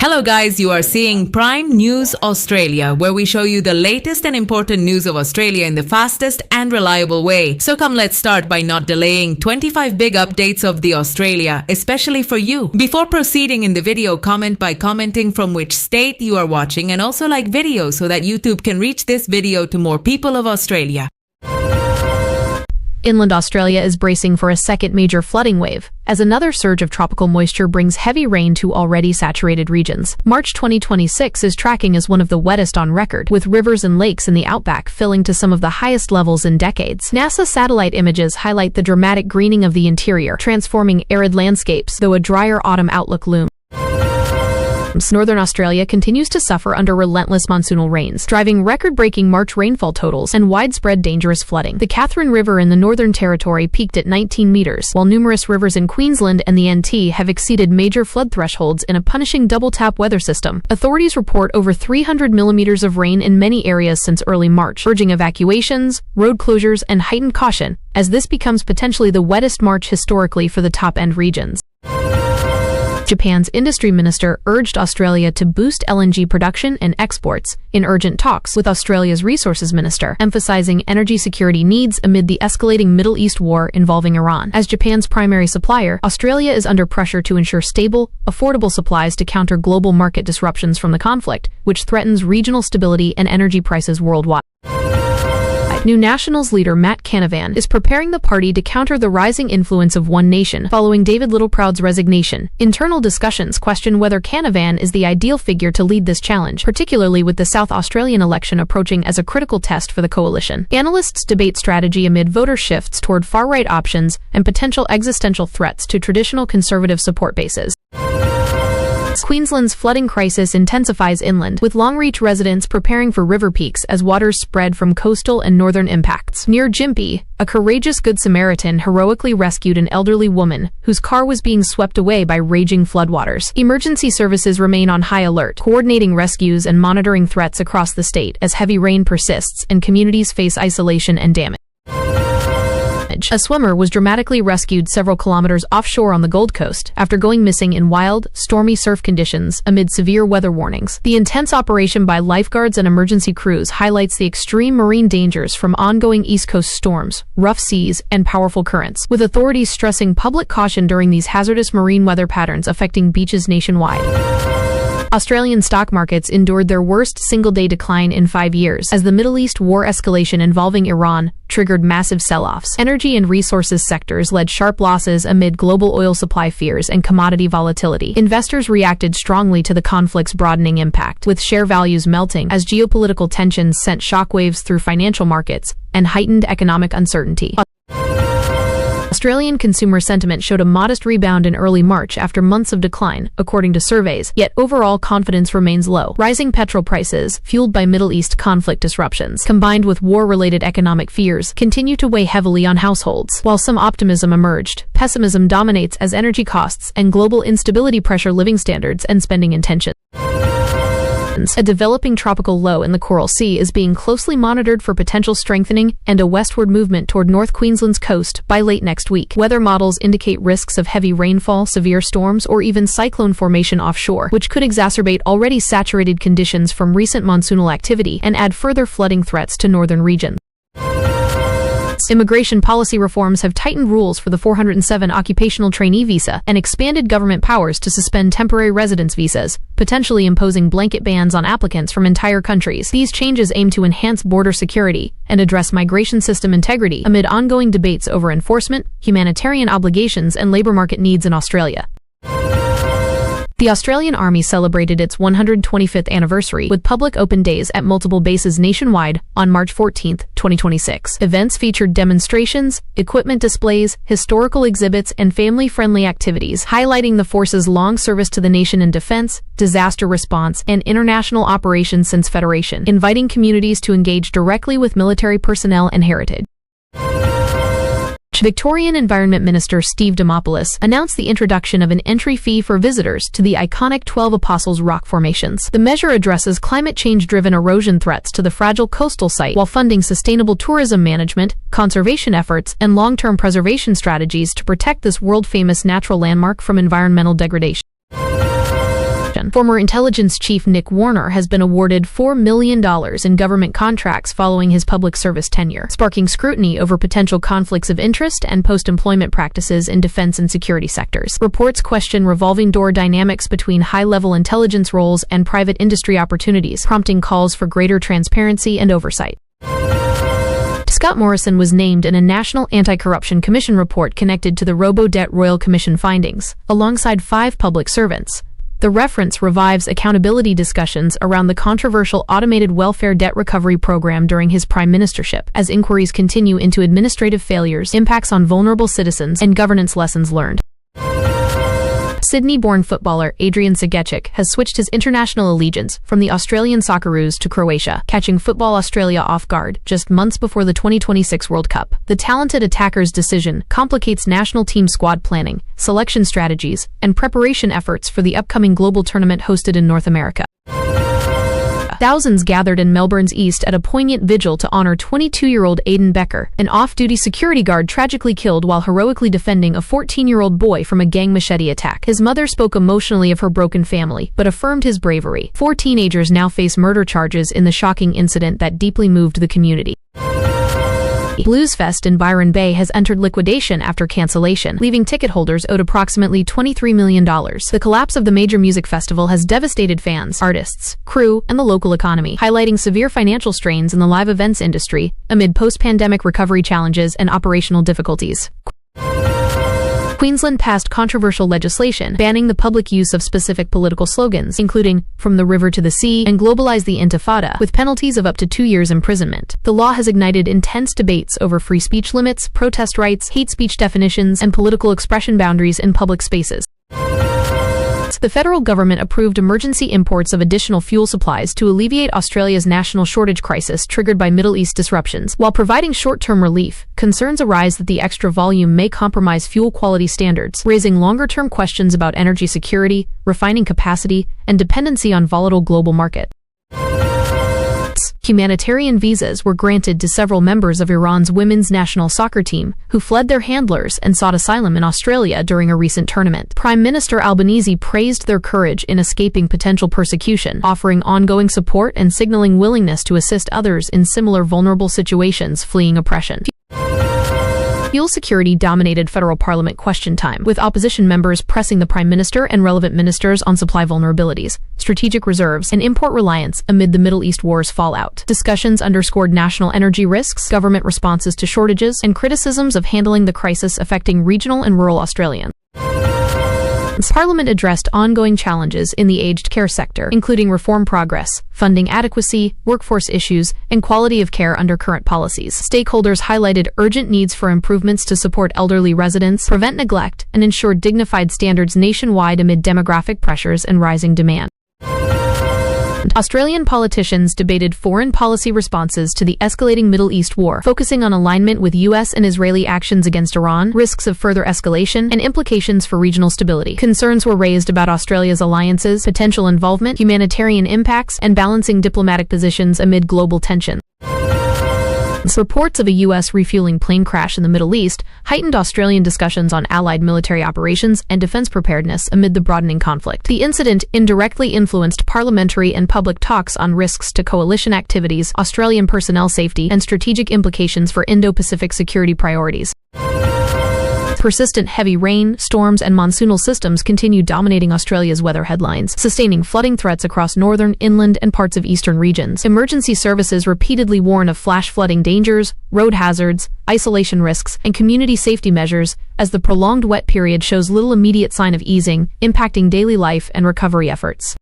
Hello guys, you are seeing Prime News Australia, where we show you the latest and important news of Australia in the fastest and reliable way. So come, let's start by not delaying 25 big updates of the Australia, especially for you. Before proceeding in the video, comment by commenting from which state you are watching, and also like video so that YouTube can reach this video to more people of Australia. Inland Australia is bracing for a second major flooding wave, as another surge of tropical moisture brings heavy rain to already saturated regions. March 2026 is tracking as one of the wettest on record, with rivers and lakes in the outback filling to some of the highest levels in decades. NASA satellite images highlight the dramatic greening of the interior, transforming arid landscapes, though a drier autumn outlook looms. Northern Australia continues to suffer under relentless monsoonal rains, driving record-breaking March rainfall totals and widespread dangerous flooding. The Catherine River in the Northern Territory peaked at 19 meters, while numerous rivers in Queensland and the NT have exceeded major flood thresholds in a punishing double-tap weather system. Authorities report over 300 millimeters of rain in many areas since early March, urging evacuations, road closures, and heightened caution, as this becomes potentially the wettest March historically for the top-end regions. Japan's industry minister urged Australia to boost LNG production and exports in urgent talks with Australia's resources minister, emphasizing energy security needs amid the escalating Middle East war involving Iran. As Japan's primary supplier, Australia is under pressure to ensure stable, affordable supplies to counter global market disruptions from the conflict, which threatens regional stability and energy prices worldwide. New Nationals leader Matt Canavan is preparing the party to counter the rising influence of One Nation following David Littleproud's resignation. Internal discussions question whether Canavan is the ideal figure to lead this challenge, particularly with the South Australian election approaching as a critical test for the coalition. Analysts debate strategy amid voter shifts toward far-right options and potential existential threats to traditional conservative support bases. Queensland's flooding crisis intensifies inland, with Longreach residents preparing for river peaks as waters spread from coastal and northern impacts. Near Gympie, a courageous Good Samaritan heroically rescued an elderly woman whose car was being swept away by raging floodwaters. Emergency services remain on high alert, coordinating rescues and monitoring threats across the state as heavy rain persists and communities face isolation and damage. A swimmer was dramatically rescued several kilometers offshore on the Gold Coast after going missing in wild, stormy surf conditions amid severe weather warnings. The intense operation by lifeguards and emergency crews highlights the extreme marine dangers from ongoing East Coast storms, rough seas, and powerful currents, with authorities stressing public caution during these hazardous marine weather patterns affecting beaches nationwide. Australian stock markets endured their worst single-day decline in 5 years as the Middle East war escalation involving Iran triggered massive sell-offs. Energy and resources sectors led sharp losses amid global oil supply fears and commodity volatility. Investors reacted strongly to the conflict's broadening impact, with share values melting as geopolitical tensions sent shockwaves through financial markets and heightened economic uncertainty. Australian consumer sentiment showed a modest rebound in early March after months of decline, according to surveys, yet overall confidence remains low. Rising petrol prices, fueled by Middle East conflict disruptions, combined with war-related economic fears, continue to weigh heavily on households. While some optimism emerged, pessimism dominates as energy costs and global instability pressure living standards and spending intentions. A developing tropical low in the Coral Sea is being closely monitored for potential strengthening and a westward movement toward North Queensland's coast by late next week. Weather models indicate risks of heavy rainfall, severe storms, or even cyclone formation offshore, which could exacerbate already saturated conditions from recent monsoonal activity and add further flooding threats to northern regions. Immigration policy reforms have tightened rules for the 407 occupational trainee visa and expanded government powers to suspend temporary residence visas, potentially imposing blanket bans on applicants from entire countries. These changes aim to enhance border security and address migration system integrity amid ongoing debates over enforcement, humanitarian obligations, and labor market needs in Australia. The Australian Army celebrated its 125th anniversary with public open days at multiple bases nationwide on March 14, 2026. Events featured demonstrations, equipment displays, historical exhibits, and family-friendly activities, highlighting the force's long service to the nation in defense, disaster response, and international operations since Federation, inviting communities to engage directly with military personnel and heritage. Victorian Environment Minister Steve Dimopoulos announced the introduction of an entry fee for visitors to the iconic 12 Apostles rock formations. The measure addresses climate change-driven erosion threats to the fragile coastal site while funding sustainable tourism management, conservation efforts, and long-term preservation strategies to protect this world-famous natural landmark from environmental degradation. Former intelligence chief Nick Warner has been awarded $4 million in government contracts following his public service tenure, sparking scrutiny over potential conflicts of interest and post-employment practices in defense and security sectors. Reports question revolving door dynamics between high-level intelligence roles and private industry opportunities, prompting calls for greater transparency and oversight. Scott Morrison was named in a National Anti-Corruption Commission report connected to the Robo-Debt Royal Commission findings, alongside 5 public servants. The reference revives accountability discussions around the controversial automated welfare debt recovery program during his prime ministership, as inquiries continue into administrative failures, impacts on vulnerable citizens, and governance lessons learned. Sydney-born footballer Adrian Sagecic has switched his international allegiance from the Australian Socceroos to Croatia, catching Football Australia off guard just months before the 2026 World Cup. The talented attacker's decision complicates national team squad planning, selection strategies, and preparation efforts for the upcoming global tournament hosted in North America. Thousands gathered in Melbourne's East at a poignant vigil to honor 22-year-old Aidan Becker, an off-duty security guard tragically killed while heroically defending a 14-year-old boy from a gang machete attack. His mother spoke emotionally of her broken family, but affirmed his bravery. 4 teenagers now face murder charges in the shocking incident that deeply moved the community. Bluesfest in Byron Bay has entered liquidation after cancellation, leaving ticket holders owed approximately $23 million. The collapse of the major music festival has devastated fans, artists, crew, and the local economy, highlighting severe financial strains in the live events industry amid post-pandemic recovery challenges and operational difficulties. Queensland passed controversial legislation banning the public use of specific political slogans, including "From the River to the Sea" and "Globalize the Intifada," with penalties of up to 2 years imprisonment. The law has ignited intense debates over free speech limits, protest rights, hate speech definitions, and political expression boundaries in public spaces. The federal government approved emergency imports of additional fuel supplies to alleviate Australia's national shortage crisis triggered by Middle East disruptions. While providing short-term relief, concerns arise that the extra volume may compromise fuel quality standards, raising longer-term questions about energy security, refining capacity, and dependency on volatile global markets. Humanitarian visas were granted to several members of Iran's women's national soccer team, who fled their handlers and sought asylum in Australia during a recent tournament. Prime Minister Albanese praised their courage in escaping potential persecution, offering ongoing support and signaling willingness to assist others in similar vulnerable situations fleeing oppression. Fuel security dominated federal parliament question time, with opposition members pressing the Prime Minister and relevant ministers on supply vulnerabilities, strategic reserves, and import reliance amid the Middle East war's fallout. Discussions underscored national energy risks, government responses to shortages, and criticisms of handling the crisis affecting regional and rural Australians. Parliament addressed ongoing challenges in the aged care sector, including reform progress, funding adequacy, workforce issues, and quality of care under current policies. Stakeholders highlighted urgent needs for improvements to support elderly residents, prevent neglect, and ensure dignified standards nationwide amid demographic pressures and rising demand. Australian politicians debated foreign policy responses to the escalating Middle East war, focusing on alignment with U.S. and Israeli actions against Iran, risks of further escalation, and implications for regional stability. Concerns were raised about Australia's alliances, potential involvement, humanitarian impacts, and balancing diplomatic positions amid global tension. Reports of a U.S. refueling plane crash in the Middle East heightened Australian discussions on allied military operations and defense preparedness amid the broadening conflict. The incident indirectly influenced parliamentary and public talks on risks to coalition activities, Australian personnel safety, and strategic implications for Indo-Pacific security priorities. Persistent heavy rain, storms, and monsoonal systems continue dominating Australia's weather headlines, sustaining flooding threats across northern, inland, and parts of eastern regions. Emergency services repeatedly warn of flash flooding dangers, road hazards, isolation risks, and community safety measures, as the prolonged wet period shows little immediate sign of easing, impacting daily life and recovery efforts.